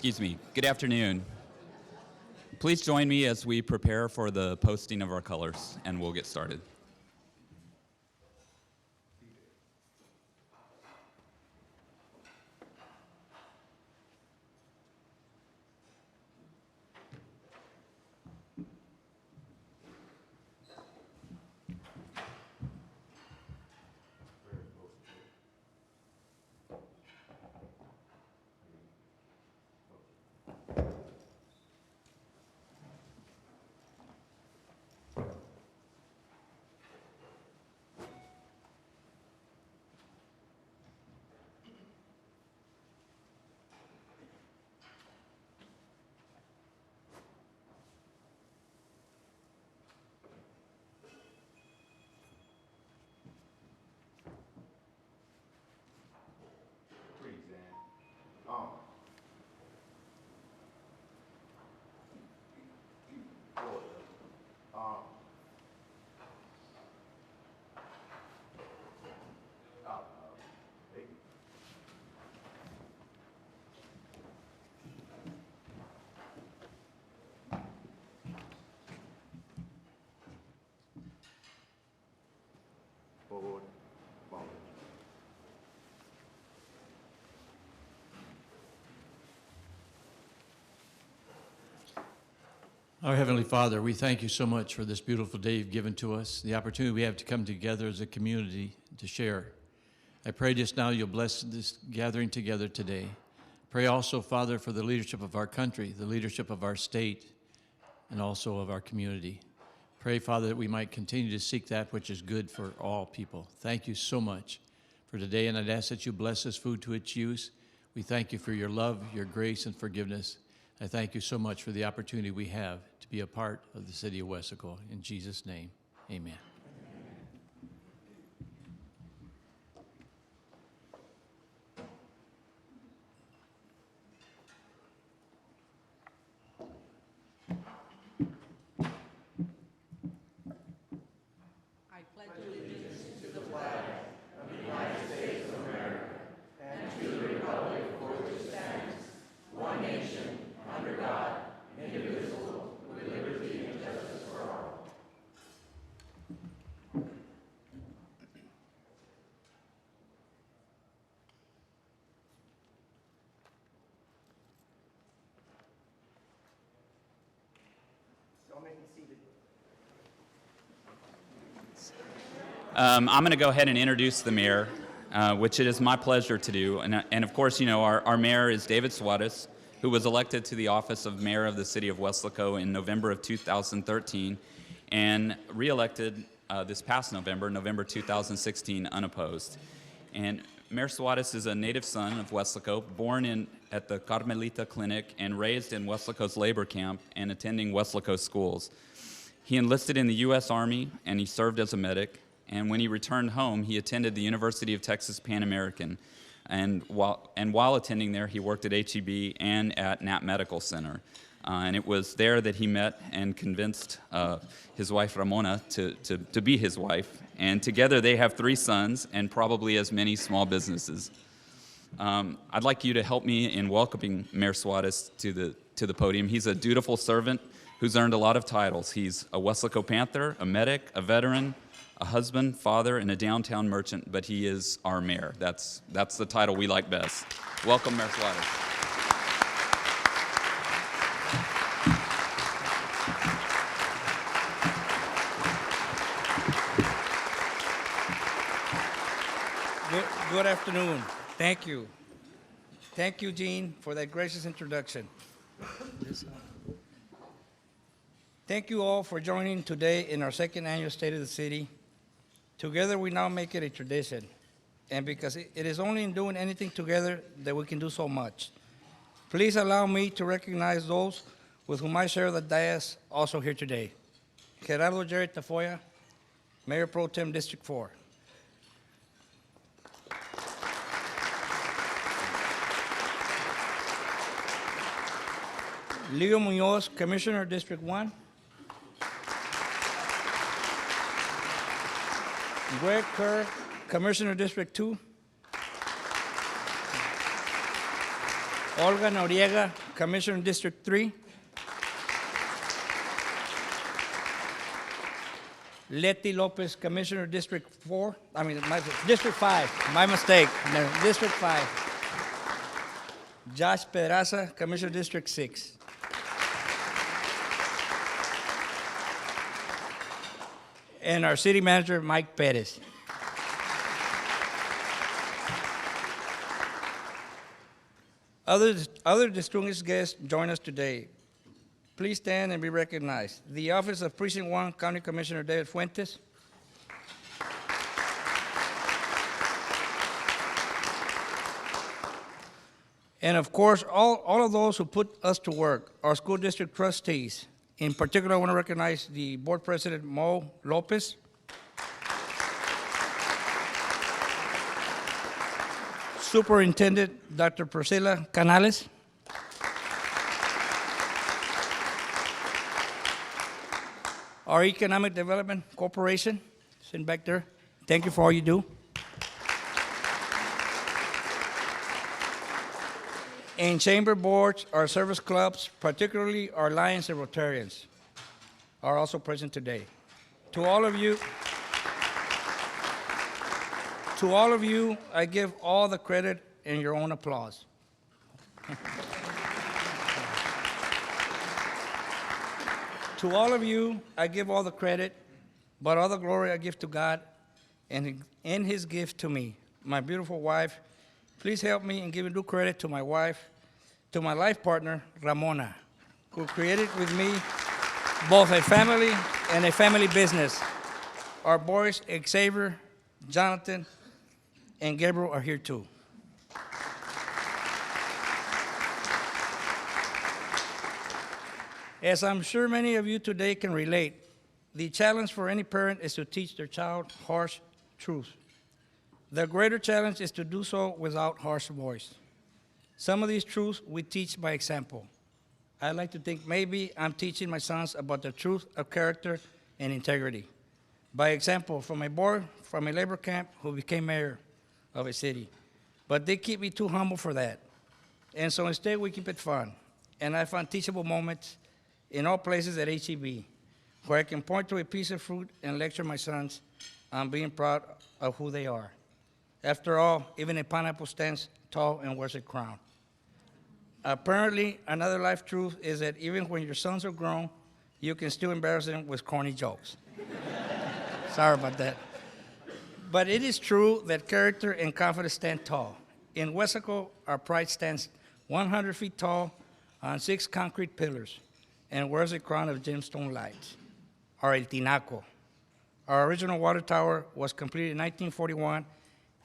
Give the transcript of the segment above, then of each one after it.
Good afternoon. Please join me as we prepare for the posting of our colors, and we'll get started. Our Heavenly Father, we thank you so much for this beautiful day you've given to us, the opportunity we have to come together as a community to share. I pray just now you'll bless this gathering together today. Pray also, Father, for the leadership of our country, the leadership of our state, and also of our community. Pray, Father, that we might continue to seek that which is good for all people. Thank you so much for today, and I'd ask that you bless this food to its use. We thank you for your love, your grace, and forgiveness. I thank you so much for the opportunity we have to be a part of the city of Weslaco. In Jesus' name, amen. I pledge allegiance to the flag of the United States of America and to the republic for which it stands, one nation, under God, indivisible, with liberty and justice for all. I'm going to go ahead and introduce the mayor, which it is my pleasure to do. And of course, you know, our mayor is David Suarez, who was elected to the office of mayor of the city of Weslaco in November of 2013 and re-elected this past November 2016, unopposed. And Mayor Suarez is a native son of Weslaco, born at the Carmelita Clinic and raised in Weslaco's labor camp and attending Weslaco schools. He enlisted in the U.S. Army and he served as a medic. And when he returned home, he attended the University of Texas Pan American. And while attending there, he worked at HEB and at Knapp Medical Center. And it was there that he met and convinced his wife, Ramona, to be his wife. And together they have 3 sons and probably as many small businesses. I'd like you to help me in welcoming Mayor Suarez to the podium. He's a dutiful servant who's earned a lot of titles. He's a Weslaco Panther, a medic, a veteran, a husband, father, and a downtown merchant, but he is our mayor. That's the title we like best. Welcome, Mayor Suarez. Good afternoon. Thank you. Thank you, Gene, for that gracious introduction. Thank you all for joining today in our second annual State of the City. Together, we now make it a tradition. And because it is only in doing anything together that we can do so much. Please allow me to recognize those with whom I share the dais also here today. Gerardo Jerry Tafoya, Mayor Pro Tem District 4. Leo Munoz, Commissioner District 1. Greg Kerr, Commissioner District 2. Olga Noriega, Commissioner District 3. Letty Lopez, Commissioner District 4. District 5. My mistake. No, District 5. Josh Pedraza, Commissioner District 6. And our city manager, Mike Perez. Other distinguished guests join us today. Please stand and be recognized. The Office of Precinct 1, County Commissioner David Fuentes. And of course, all of those who put us to work, our school district trustees. In particular, I want to recognize the board president, Mo Lopez. Superintendent, Dr. Priscilla Canales. Our Economic Development Corporation, sitting back there. Thank you for all you do. And chamber boards, our service clubs, particularly our Lions and Rotarians, are also present today. To all of you, I give all the credit and your own applause. To all of you, I give all the credit, but all the glory I give to God and His gift to me, my beautiful wife. Please help me in giving due credit to my wife, to my life partner, Ramona, who created with me both a family and a family business. Our boys, Xavier, Jonathan, and Gabriel are here too. As I'm sure many of you today can relate, the challenge for any parent is to teach their child harsh truths. The greater challenge is to do so without harsh voice. Some of these truths we teach by example. I like to think maybe I'm teaching my sons about the truth of character and integrity. By example, from a boy from a labor camp who became mayor of a city. But they keep me too humble for that. And so instead we keep it fun. And I find teachable moments in all places at HEB, where I can point to a piece of fruit and lecture my sons on being proud of who they are. After all, even a pineapple stands tall and wears a crown. Apparently, another life truth is that even when your sons are grown, you can still embarrass them with corny jokes. Sorry about that. But it is true that character and confidence stand tall. In Weslaco, our pride stands 100 feet tall on 6 concrete pillars and wears a crown of gemstone lights, or El Tinaco. Our original water tower was completed in 1941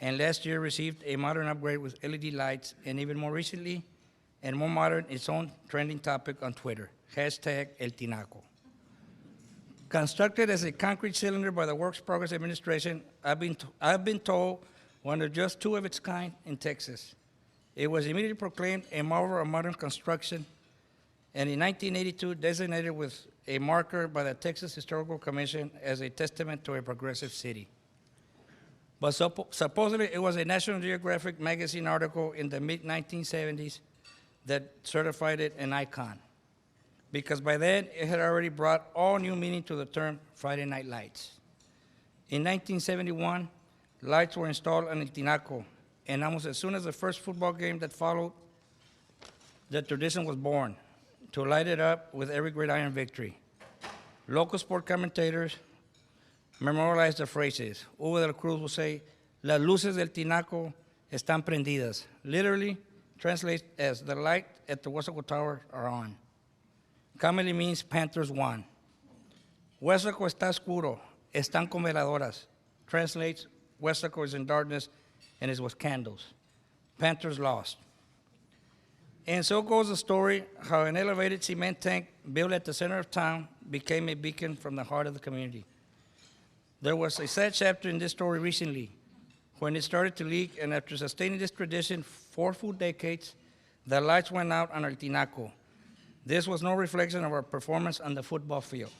and last year received a modern upgrade with LED lights, and even more recently and more modern, its own trending topic on Twitter, hashtag El Tinaco. Constructed as a concrete cylinder by the Works Progress Administration, I've been told one of just 2 of its kind in Texas. It was immediately proclaimed a marvel of modern construction, and in 1982 designated with a marker by the Texas Historical Commission as a testament to a progressive city. But supposedly it was a National Geographic magazine article in the mid-1970s that certified it an icon, because by then it had already brought all new meaning to the term Friday Night Lights. In 1971, lights were installed on El Tinaco, and almost as soon as the first football game that followed, the tradition was born, to light it up with every gridiron victory. Local sport commentators memorialized the phrases. Hugo de la Cruz will say, "Las luces del Tinaco están prendidas." Literally translates as the light at the Weslaco Tower are on. Commonly means Panthers won. Weslaco está oscuro, están con veladoras. Translates, Weslaco is in darkness and is with candles. Panthers lost. And so goes the story how an elevated cement tank built at the center of town became a beacon from the heart of the community. There was a sad chapter in this story recently when it started to leak, and after sustaining this tradition for 4 decades, the lights went out on El Tinaco. This was no reflection of our performance on the football field.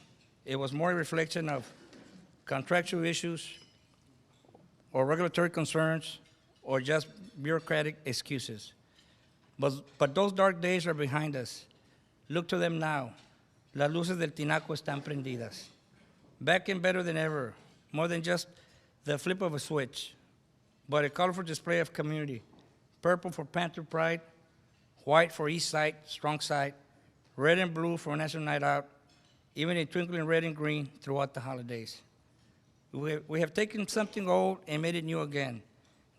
It was more a reflection of contractual issues or regulatory concerns or just bureaucratic excuses. But those dark days are behind us. Look to them now. Las luces del tinaco están prendidas. Back and better than ever, more than just the flip of a switch, but a colorful display of community. Purple for Panther Pride, white for East Side, Strong Side, red and blue for National Night Out, even a twinkling red and green throughout the holidays. We have taken something old and made it new again,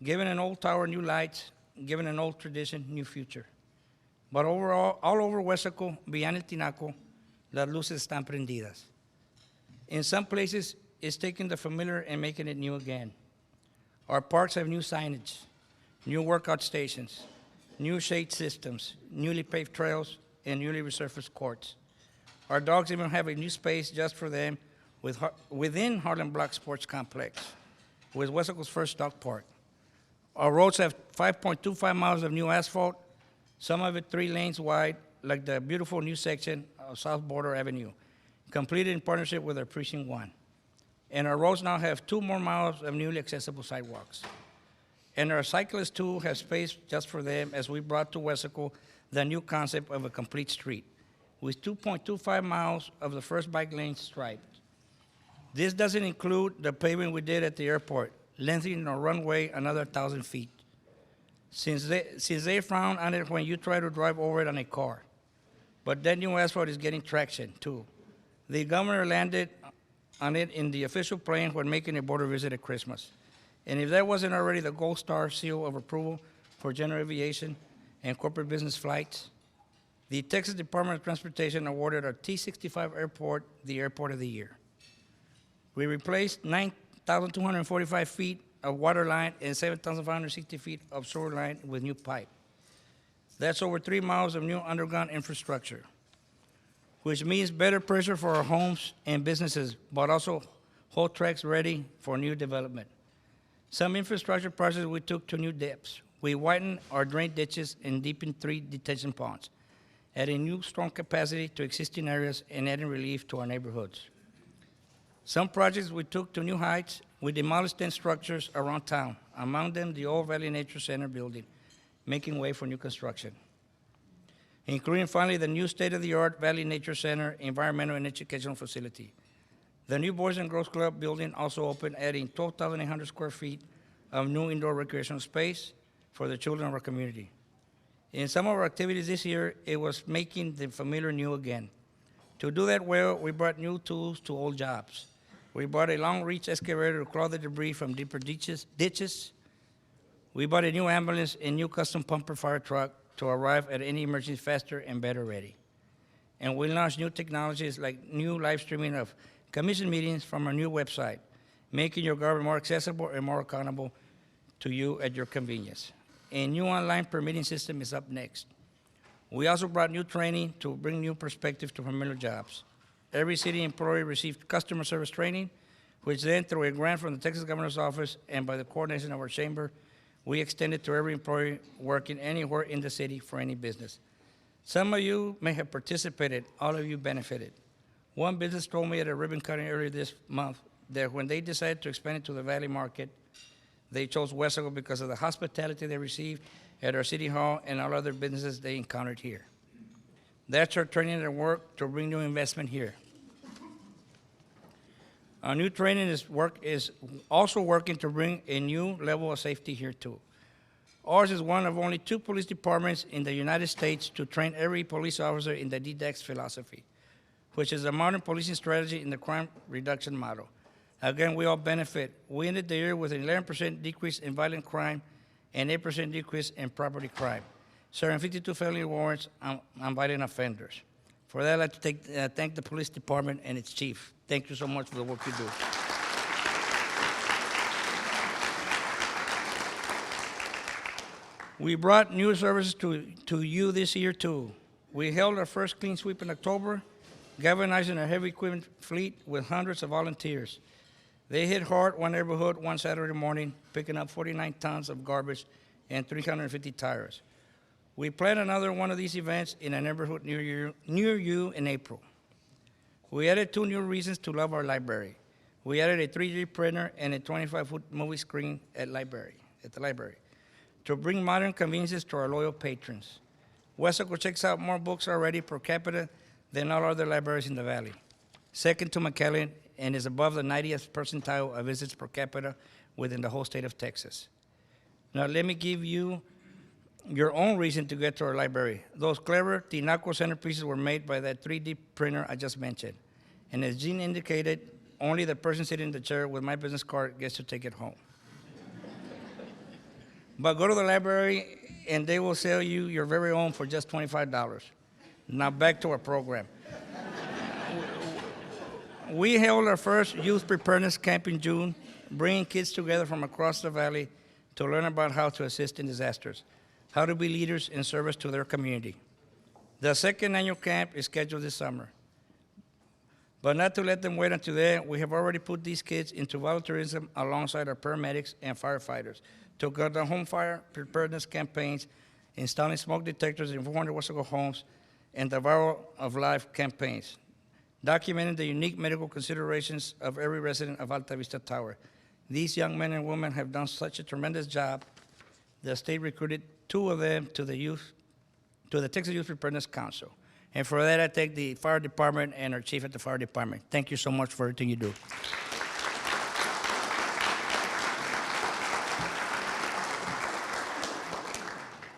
given an old tower new lights, given an old tradition new future. But overall, all over Huesaco, beyond El Tinaco, las luces están prendidas. In some places, it's taking the familiar and making it new again. Our parks have new signage, new workout stations, new shade systems, newly paved trails, and newly resurfaced courts. Our dogs even have a new space just for them within Harlem Block Sports Complex, with Huesaco's first dog park. Our roads have 5.25 miles of new asphalt, some of it 3 lanes wide, like the beautiful new section of South Border Avenue, completed in partnership with our Precinct 1. And our roads now have 2 more miles of newly accessible sidewalks. And our cyclists, too, have space just for them as we brought to Huesaco the new concept of a complete street, with 2.25 miles of the first bike lane striped. This doesn't include the paving we did at the airport, lengthening our runway another 1,000 feet. Since they frown on it when you try to drive over it on a car. But that new asphalt is getting traction, too. The governor landed on it in the official plane when making a border visit at Christmas. And if that wasn't already the gold star seal of approval for general aviation and corporate business flights, the Texas Department of Transportation awarded our T-65 airport the Airport of the Year. We replaced 9,245 feet of water line and 7,560 feet of sewer line with new pipe. That's over 3 miles of new underground infrastructure, which means better pressure for our homes and businesses, but also whole tracks ready for new development. Some infrastructure projects we took to new depths. We widened our drain ditches and deepened 3 detention ponds, adding new storm capacity to existing areas and adding relief to our neighborhoods. Some projects we took to new heights. We demolished 10 structures around town, among them the old Valley Nature Center building, making way for new construction, including finally the new state-of-the-art Valley Nature Center environmental and educational facility. The new Boys and Girls Club building also opened, adding 12,800 square feet of new indoor recreational space for the children of our community. In some of our activities this year, it was making the familiar new again. To do that well, we brought new tools to old jobs. We bought a long-reach excavator to claw the debris from deeper ditches. We bought a new ambulance and new custom pumper fire truck to arrive at any emergency faster and better ready. And we launched new technologies like new live streaming of commission meetings from our new website, making your government more accessible and more accountable to you at your convenience. A new online permitting system is up next. We also brought new training to bring new perspective to familiar jobs. Every city employee received customer service training, which then, through a grant from the Texas Governor's Office and by the coordination of our chamber, we extended to every employee working anywhere in the city for any business. Some of you may have participated, all of you benefited. One business told me at a ribbon cutting earlier this month that when they decided to expand it to the Valley Market, they chose Huesaco because of the hospitality they received at our city hall and all other businesses they encountered here. That's our training at work to bring new investment here. Our new training is also working to bring a new level of safety here too. Ours is one of only 2 police departments in the United States to train every police officer in the DDEX philosophy, which is a modern policing strategy in the crime reduction model. Again, we all benefit. We ended the year with an 11% decrease in violent crime and 8% decrease in property crime, serving 52 felony warrants on violent offenders. For that, I'd like to thank the police department and its chief. Thank you so much for the work you do. We brought new services to you this year, too. We held our first clean sweep in October, galvanizing our heavy equipment fleet with hundreds of volunteers. They hit hard one neighborhood one Saturday morning, picking up 49 tons of garbage and 350 tires. We plan another one of these events in a neighborhood near you in April. We added 2 new reasons to love our library. We added a 3D printer and a 25-foot movie screen at the library, to bring modern conveniences to our loyal patrons. Wesco checks out more books already per capita than all other libraries in the valley, second to McAllen, and is above the 90th percentile of visits per capita within the whole state of Texas. Now, let me give you your own reason to get to our library. Those clever Tinaco centerpieces were made by that 3D printer I just mentioned. And as Gene indicated, only the person sitting in the chair with my business card gets to take it home. But go to the library and they will sell you your very own for just $25. Now back to our program. We held our first youth preparedness camp in June, bringing kids together from across the valley to learn about how to assist in disasters, how to be leaders in service to their community. The second annual camp is scheduled this summer. But not to let them wait until then, we have already put these kids into volunteerism alongside our paramedics and firefighters to conduct home fire preparedness campaigns, installing smoke detectors in 400 Wesco homes, and the Viral of Life campaigns, documenting the unique medical considerations of every resident of Alta Vista Tower. These young men and women have done such a tremendous job. The state recruited 2 of them to the Texas Youth Preparedness Council. And for that, I thank the fire department and our chief at the fire department. Thank you so much for everything you do.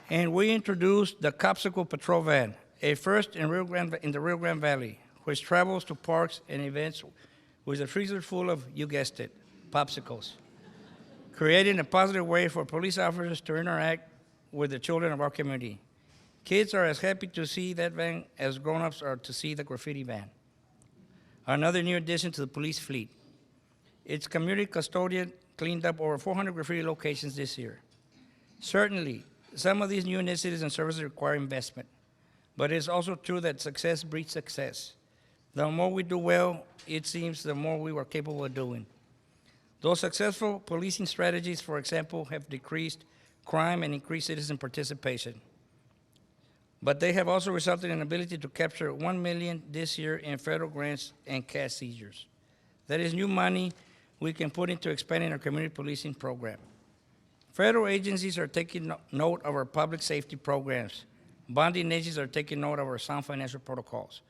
And we introduced the Copsicle Patrol Van, a first in the Rio Grande Valley, which travels to parks and events with a freezer full of, you guessed it, popsicles, creating a positive way for police officers to interact with the children of our community. Kids are as happy to see that van as grown-ups are to see the graffiti van. Another new addition to the police fleet. Its community custodian cleaned up over 400 graffiti locations this year. Certainly, some of these new initiatives and services require investment, but it's also true that success breeds success. The more we do well, it seems the more we are capable of doing. Those successful policing strategies, for example, have decreased crime and increased citizen participation. But they have also resulted in an ability to capture $1 million this year in federal grants and cash seizures. That is new money we can put into expanding our community policing program. Federal agencies are taking note of our public safety programs. Bonding agencies are taking note of our sound financial protocols.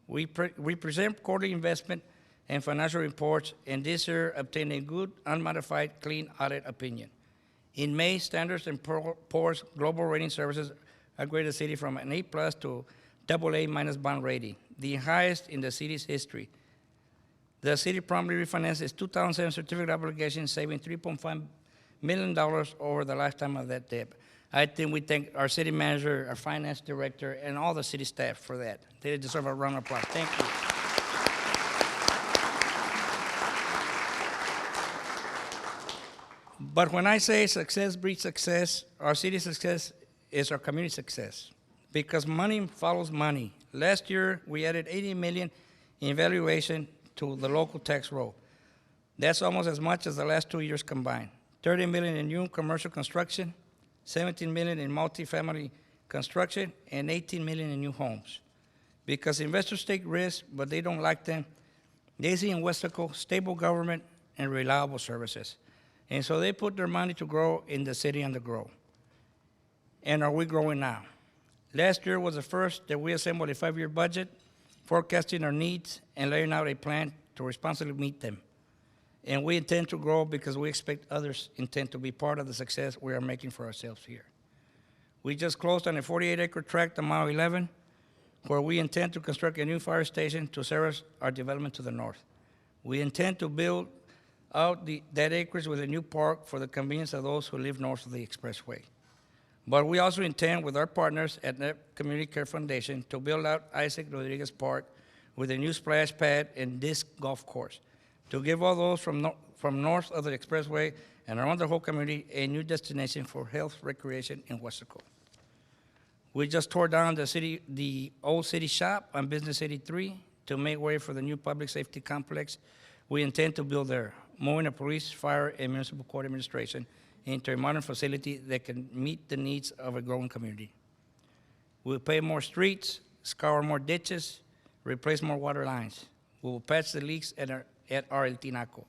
We present quarterly investment and financial reports, and this year obtained a good, unmodified, clean audit opinion. In May, Standards & Poor's Global Rating Services upgraded the city from an A+ to AA- bond rating, the highest in the city's history. The city promptly refinanced its 2007 certificate obligation, saving $3.5 million over the lifetime of that debt. I think we thank our city manager, our finance director, and all the city staff for that. They deserve a round of applause. Thank you. But when I say success breeds success, our city's success is our community success, because money follows money. Last year, we added $80 million in valuation to the local tax roll. That's almost as much as the last 2 years combined. $30 million in new commercial construction, $17 million in multifamily construction, and $18 million in new homes. Because investors take risks, but they don't like them. They see in Wesco stable government and reliable services. And so they put their money to grow in the city and to grow. And are we growing now? Last year was the first that we assembled a 5-year budget, forecasting our needs and laying out a plan to responsibly meet them. And we intend to grow because we expect others intend to be part of the success we are making for ourselves here. We just closed on a 48-acre tract on Mile 11, where we intend to construct a new fire station to service our development to the north. We intend to build out that acreage with a new park for the convenience of those who live north of the expressway. But we also intend, with our partners at the Community Care Foundation, to build out Isaac Rodriguez Park with a new splash pad and disc golf course, to give all those from north of the expressway and around the whole community a new destination for health, recreation, in Wesco. We just tore down the old city shop on Business 83 to make way for the new public safety complex we intend to build there, moving the police, fire, and municipal court administration into a modern facility that can meet the needs of a growing community. We'll pave more streets, scour more ditches, replace more water lines. We will patch the leaks at our El Tinaco.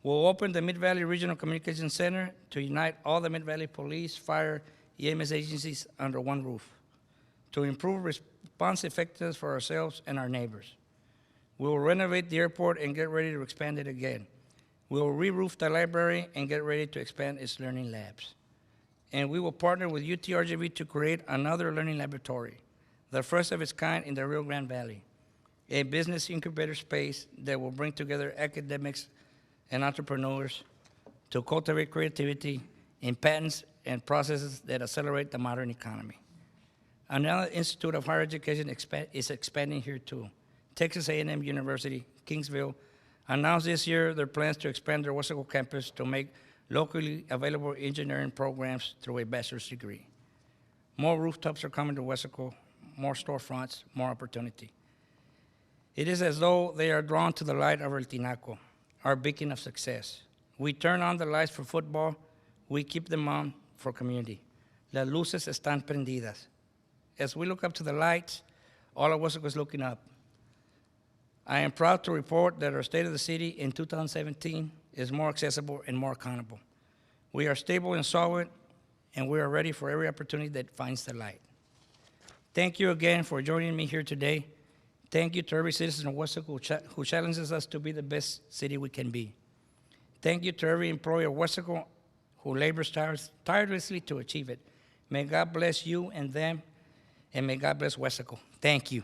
We'll open the Mid-Valley Regional Communications Center to unite all the Mid-Valley police, fire, EMS agencies under one roof. to improve response effectiveness for ourselves and our neighbors. We will renovate the airport and get ready to expand it again. We will re-roof the library and get ready to expand its learning labs. And we will partner with UTRGV to create another learning laboratory, the first of its kind in the Rio Grande Valley, a business incubator space that will bring together academics and entrepreneurs to cultivate creativity in patents and processes that accelerate the modern economy. Another institute of higher education is expanding here too. Texas A&M University, Kingsville, announced this year their plans to expand their Weslaco campus to make locally available engineering programs through a bachelor's degree. More rooftops are coming to Weslaco, more storefronts, more opportunity. It is as though they are drawn to the light of El Tinaco, our beacon of success. We turn on the lights for football, we keep them on for community. Las luces están prendidas. As we look up to the lights, all of Weslaco is looking up. I am proud to report that our State of the City in 2017 is more accessible and more accountable. We are stable and solid, and we are ready for every opportunity that finds the light. Thank you again for joining me here today. Thank you to every citizen of Weslaco who challenges us to be the best city we can be. Thank you to every employee of Weslaco who labors tirelessly to achieve it. May God bless you and them, and may God bless Weslaco. Thank you.